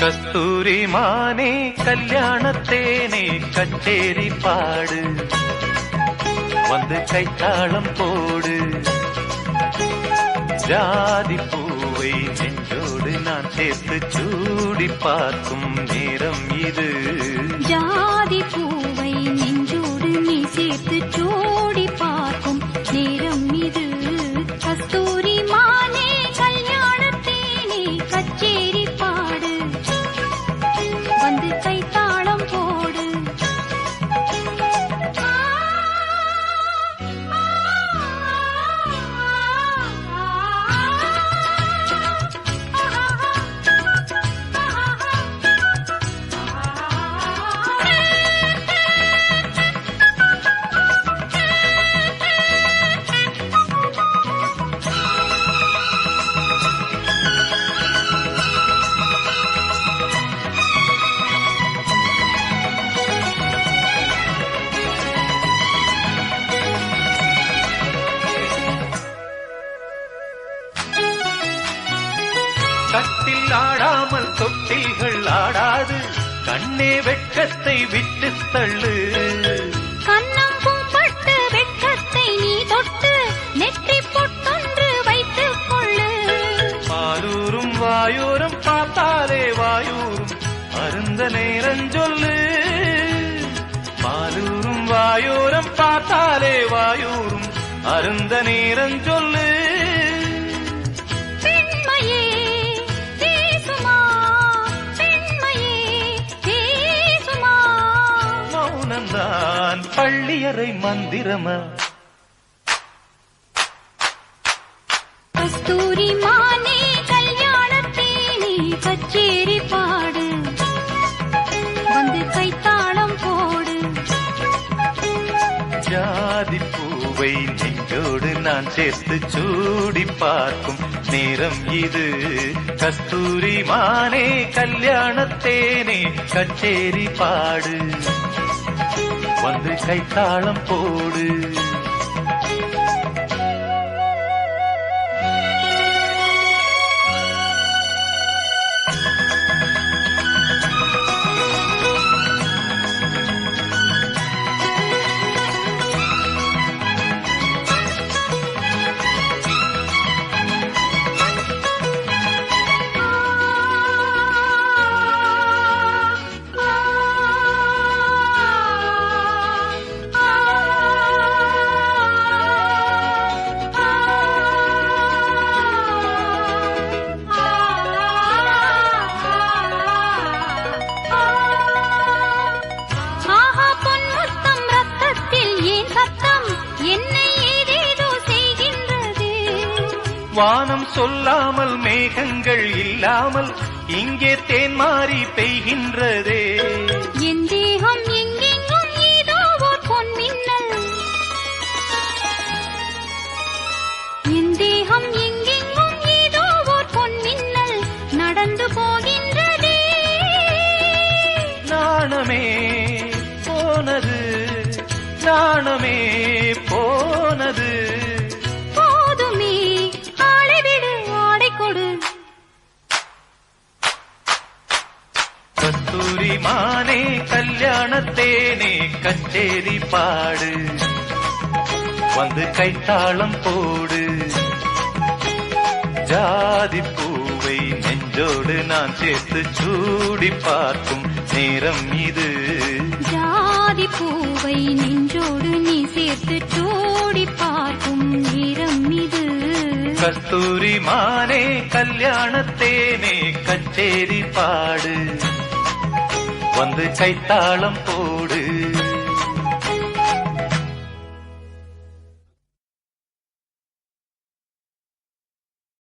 கஸ்தூரி மானே கல்யாணத்தேனே கச்சேரி பாடு, வந்து கைத்தாளம் போடு. ஜாதி பூவை நெஞ்சோடு நான் சேர்த்து சூடி பார்க்கும் நேரம் இது. ஜாதி பூவை நெஞ்சோடு நீ சேர்த்து சூடி பார்க்கும் நேரம் இது. கஸ்தூரி மானே கல்யாணத்தேனே கச்சேரி பாடு, வந்து கைத்தாளம் போடு. கட்டில் ஆடாமல் தொட்டில்கள் ஆடாது, கண்ணே வெட்கத்தை விட்டு தள்ளு. கண்ணம் பூம்பட்டு வெட்கத்தை நீ தொட்டு நெற்றி பொட்டொன்று வைத்துக் கொள்ளு. பாலூரும் வாயூரும் பார்த்தாலே வாயூரும் அருந்த நேரம் சொல்லு. பாலூரும் வாயூரும் பார்த்தாலே வாயூரும் அருந்த நேரம் சொல்லு. மௌனம்தான் பள்ளியறை மந்திரமா? கஸ்தூரி மானே கல்யாணத்தேனே கச்சேரி பாடு, வந்து கைத்தாளம் போடு. ஜாதி பூவை நெஞ்சோடு நான் சேர்த்து சூடி பார்க்கும் நேரம் இது. கஸ்தூரி மானே கல்யாணத்தேனே கச்சேரி பாடு, வந்து கைத்தாளம் போடு. வானம் சொல்லாமல் மேகங்கள் இல்லாமல் இங்கே தேன் மாறி பெய்கின்றதே. என் தேகம் எங்கெங்கும் ஏதோ ஓர் பொன்மின்னல், என் தேகம் எங்கெங்கும் ஏதோ ஓர் பொன்மின்னல் நடந்து போகின்றதே. நாணமே போனது, நாணமே போனது. கஸ்தூரி மானே கல்யாணத்தேனே கச்சேரி பாடு, வந்து கைத்தாளம் போடு. ஜாதி பூவை நெஞ்சோடு நான் சேர்த்து சூடி பார்க்கும் நேரம் இது. ஜாதி பூவை நெஞ்சோடு நீ சேர்த்து சூடி பார்க்கும் நேரம் இது. கஸ்தூரி மானே கல்யாணத்தேனே கச்சேரி பாடு, வந்து கைத்தாளம் போடு.